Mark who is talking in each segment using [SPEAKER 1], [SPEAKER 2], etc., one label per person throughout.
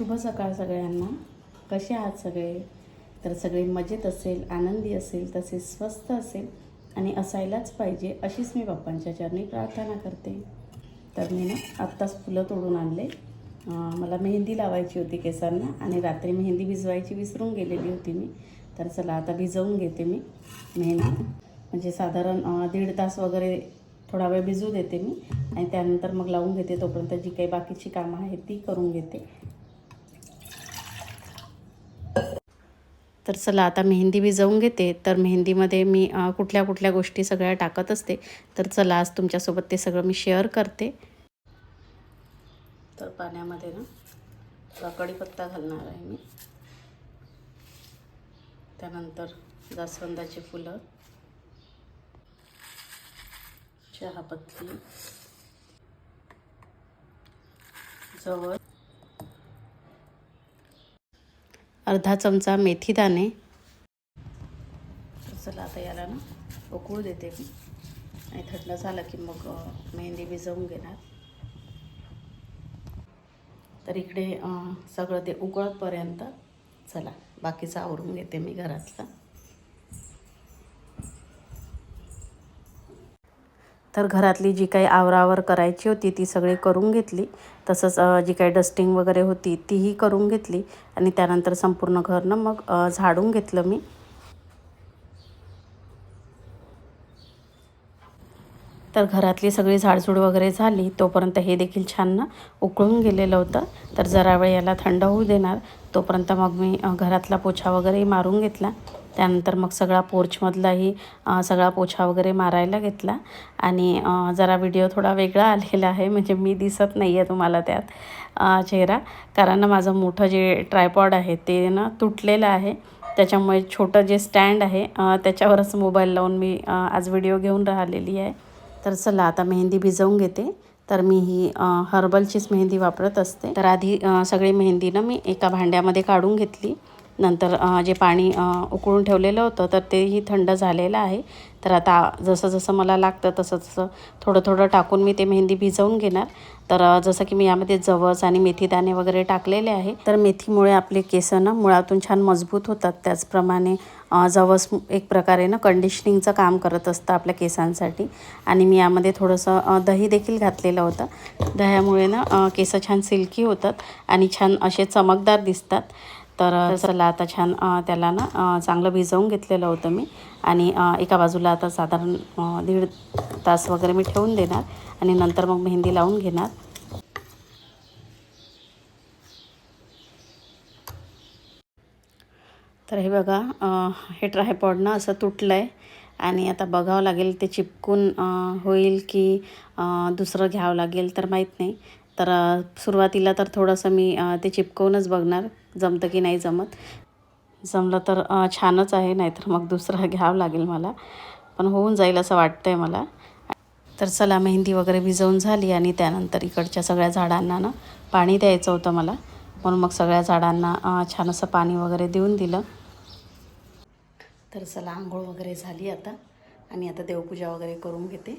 [SPEAKER 1] शुभ सकाळ सगळ्यांना. कसे आहात सगळे? तर सगळे मजेत असेल, आनंदी असेल, तसेच स्वस्थ असेल आणि असायलाच पाहिजे अशीच मी बाप्पांच्या चरणी प्रार्थना करते. तर मी आत्ताच फुलं तोडून आणले. मला मेहंदी लावायची होती केसांना आणि रात्री मेहंदी भिजवायची विसरून गेलेली होती मी. तर चला आता भिजवून घेते मी मेहंदी. म्हणजे साधारण 1.5 तास वगैरे थोडा वेळ भिजू देते मी आणि त्यानंतर मग लावून घेते. तोपर्यंत जी काही बाकीची कामं आहेत ती करून घेते. तर चला आता मेहंदी भिजवून घेते. तर मेहंदीमध्ये मी कुठल्या कुठल्या गोष्टी सगळ्या टाकत असते. तर चला आज तुमच्यासोबत ते सगळं मी शेअर करते. तर पाण्यामध्ये कढीपत्ता घालणार आहे मी. त्यानंतर जास्वंदाची फुलं, चहापत्ती, जवळ, अर्धा चमचा मेथी दाणे. चला आता याला उकळू देते मी आणि थंड झालं की मग मेहंदी भिजवून घेणार. तर इकडे सगळं ते उकळतपर्यंत चला बाकीचं आवरून घेते मी घरातलं. तर घरातली जी काही आवरावर करायची होती ती सगळी करून घेतली. तसंच जी काही डस्टिंग वगैरे होती तीही करून घेतली आणि त्यानंतर संपूर्ण घर मग झाडून घेतलं मी. तर घरातली सगळी झाडझूड वगैरे झाली तोपर्यंत हे देखील छान उकळून गेलेलं होतं. तर जरा वेळ याला थंड होऊ देणार. तोपर्यंत मग मी घरातला पोछा वगैरे मारून घेतला. त्यानंतर मग सगळा पोर्चमधलाही सगळा पोछा वगैरे मारायला घेतला आणि जरा व्हिडिओ थोडा वेगळा आलेला आहे. म्हणजे मी दिसत नाही आहे तुम्हाला त्यात चेहरा, कारण माझं मोठं जे ट्रायपॉड आहे ते तुटलेलं आहे. त्याच्यामुळे छोटं जे स्टँड आहे त्याच्यावरच मोबाईल लावून मी आज व्हिडिओ घेऊन राहिलेली आहे. तर चला आता मेहंदी भिजवून घेते. तर मी ही हर्बलचीच मेहंदी वापरत असते. तर आधी सगळी मेहंदी मी एका भांड्यामध्ये काढून घेतली. नंतर जे पाणी उकळून ठेवलेलं होतं तर तेही थंड झालेलं आहे. तर आता जसं जसं मला लागतं तसं तसं थोडं थोडं टाकून मी ते मेहंदी भिजवून घेणार. तर जसं की मी यामध्ये जवस आणि मेथीदाणे वगैरे टाकलेले आहे. तर मेथीमुळे आपले केस मुळातून छान मजबूत होतात. त्याचप्रमाणे जवस एक प्रकारे कंडिशनिंगचं काम करत असतं आपल्या केसांसाठी. आणि मी यामध्ये थोडंसं दही देखील घातलेलं होतं. दह्यामुळे केस छान सिल्की होतात आणि छान असे चमकदार दिसतात. तर चला आता छान त्याला चांगलं भिजवून घेतलेलं होतं मी आणि एका बाजूला आता साधारण 1.5 तास वगैरे मी ठेवून देणार आणि नंतर मग मेहंदी लावून घेणार. तर हे बघा हे ट्रायपॉड असं तुटलं आहे आणि आता बघावं लागेल ते चिपकून होईल की दुसरं घ्यावं लागेल तर माहीत नाही. तर सुरुवातीला तर थोडंसं मी ते चिपकवूनच बघणार जमतं की नाही जमत. जमलं तर छानच आहे, नाहीतर मग दुसरं घ्यावं लागेल मला, पण होऊन जाईल असं वाटतं आहे मला. तर चला मेहंदी वगैरे भिजवून झाली आणि त्यानंतर इकडच्या सगळ्या झाडांना पाणी द्यायचं होतं मला, म्हणून मग सगळ्या झाडांना छान असं पाणी वगैरे देऊन दिलं. तर चला आंघोळ वगैरे झाली आता आणि आता देवपूजा वगैरे करून घेते.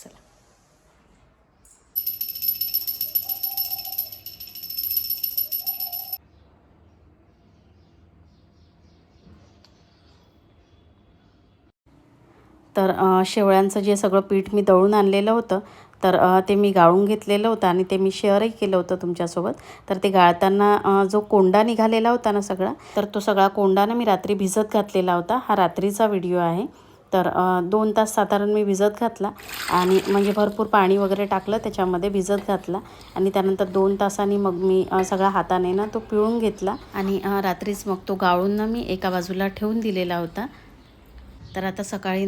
[SPEAKER 1] चला. तर शेवळ्यांचं जे सगळं पीठ मी दळून आणलेलं होतं तर ते मी गाळून घेतलेलं होतं आणि ते मी शेअरही केलं होतं तुमच्यासोबत. तर ते गाळताना जो कोंडा निघालेला होता ना सगळा, तर तो सगळा कोंडा मी रात्री भिजत घातलेला होता. हा रात्रीचा व्हिडिओ आहे. तर 2 तास साधारण मी भिजत घातला आणि म्हणजे भरपूर पाणी वगैरे टाकलं त्याच्यामध्ये, भिजत घातला आणि त्यानंतर 2 तासांनी मग मी सगळा हाताने तो पिळून घेतला आणि रात्रीच मग तो गाळून मी एका बाजूला ठेवून दिलेला होता. तर आता सकाळी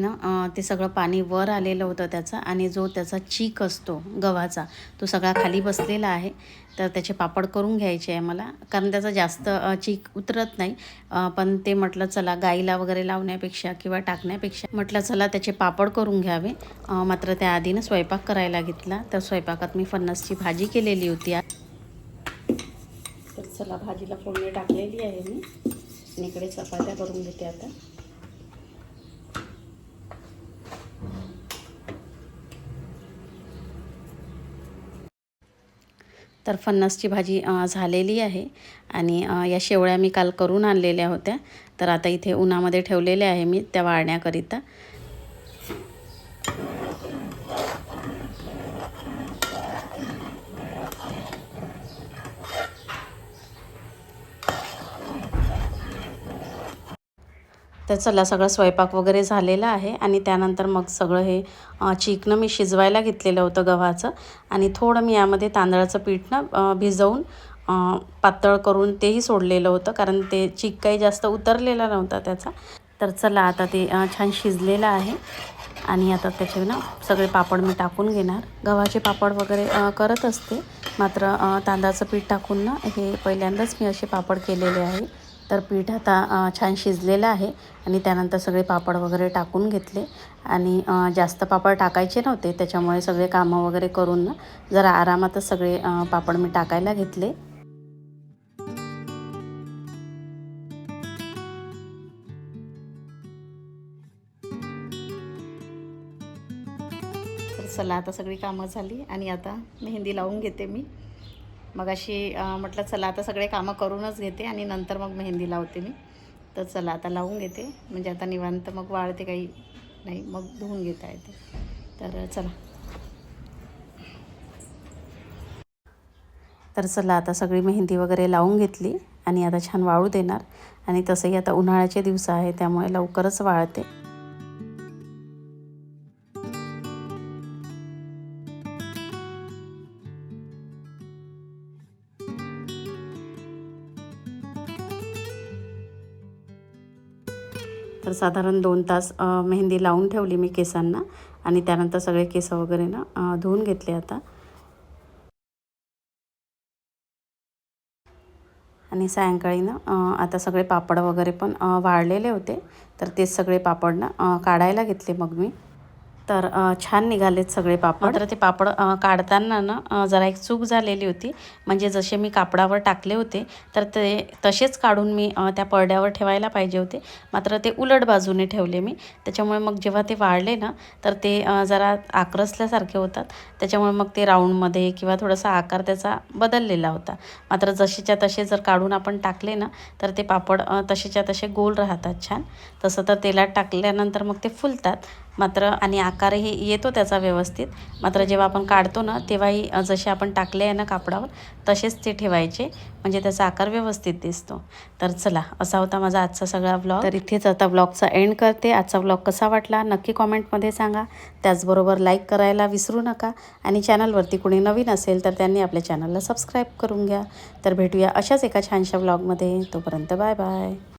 [SPEAKER 1] ते सगळं पाणी वर आलेलं होतं त्याचं आणि जो त्याचा चीक असतो गव्हाचा तो सगळा खाली बसलेला आहे. तर त्याचे पापड करून घ्यायचे आहे मला, कारण त्याचा जास्त चीक उतरत नाही. पण ते म्हटलं चला गाईला वगैरे लावण्यापेक्षा किंवा टाकण्यापेक्षा म्हटलं चला त्याचे पापड करून घ्यावे. मात्र त्याआधी स्वयंपाक करायला घेतला. तर स्वयंपाकात मी फणसची भाजी केलेली होती. तर चला भाजीला फोडणी टाकलेली आहे मी आणि इकडे चपात्या करून घेते आता. तर फणसची भाजी झालेली आहे आणि या शेवळ्या मी काल करून आणलेल्या होत्या. तर आता इथे उन्हामध्ये ठेवलेल्या आहे मी त्या वाळण्याकरिता. तर चला सगळं स्वयंपाक वगैरे झालेला आहे आणि त्यानंतर मग सगळं हे चिकनं मी शिजवायला घेतलेलं होतं गव्हाचं आणि थोडं मी यामध्ये तांदळाचं पीठ ना भिजवून पातळ करून तेही सोडलेलं होतं, कारण ते चीक काही जास्त उतरलेला नव्हता त्याचा. तर चला आता ते छान शिजलेलं आहे आणि आता त्याचे ना सगळे पापड मी टाकून घेणार. गव्हाचे पापड वगैरे करत असते, मात्र तांदळाचं पीठ टाकून ना हे पहिल्यांदाच मी असे पापड केलेले आहे. तर पीठ आता छान शिजलेलं आहे आणि त्यानंतर सगळे पापड वगैरे टाकून घेतले आणि जास्त पापड टाकायचे नव्हते, त्याच्यामुळे सगळे कामं वगैरे करून ना जरा आरामातच सगळे पापड मी टाकायला घेतले. तर चला आता सगळी कामं झाली आणि आता मेहंदी लावून घेते मी. मग अशी म्हटलं चला आता सगळे कामं करूनच घेते आणि नंतर मग मेहंदी लावते मी. तर चला आता लावून घेते, म्हणजे आता निवांत मग वाळते, काही नाही मग धुवून घेता येते. तर चला. तर चला आता सगळी मेहंदी वगैरे लावून घेतली आणि आता छान वाळू देणार. आणि तसंही आता उन्हाळ्याचे दिवस आहे त्यामुळे लवकरच वाळते. तर साधारण 2 तास मेहंदी लावून ठेवली मी केसांना आणि त्यानंतर सगळे केस वगैरे ना धुवून घेतले आता. आणि सायंकाळी ना आता सगळे पापड वगैरे पण वाळलेले होते, तर तेच सगळे पापड ना काढायला घेतले मग मी. तर छान निघालेत सगळे पापड. मात्र ते पापड काढताना ना जरा एक चूक झालेली होती. म्हणजे जसे मी कापडावर टाकले होते तर ते तसेच काढून मी त्या परड्यावर ठेवायला पाहिजे होते, मात्र ते उलट बाजूने ठेवले मी. त्याच्यामुळे मग जेव्हा ते वाळले ना तर ते जरा आक्रसल्यासारखे होतात. त्याच्यामुळे मग ते राऊंडमध्ये किंवा थोडासा आकार त्याचा बदललेला होता. मात्र जसेच्या तसे जर काढून आपण टाकले ना तर ते पापड तसेच्या तसे गोल राहतात छान. तसं तर तेलात टाकल्यानंतर मग ते फुलतात मात्र, आणि आकारही येतो त्याचा व्यवस्थित. मात्र जेव्हा आपण काढतो ना तेव्हाही जसे आपण टाकले आहे ना कापडावर तसेच ते ठेवायचे, म्हणजे त्याचा आकार व्यवस्थित दिसतो. तर चला, असा होता माझा आजचा सगळा ब्लॉग. तर इथेच आता ब्लॉगचा एंड करते. आजचा ब्लॉग कसा वाटला नक्की कॉमेंटमध्ये सांगा. त्याचबरोबर लाईक करायला विसरू नका आणि चॅनलवरती कोणी नवीन असेल तर त्यांनी आपल्या चॅनलला सबस्क्राईब करून घ्या. तर भेटूया अशाच एका छानशा ब्लॉगमध्ये. तोपर्यंत बाय बाय.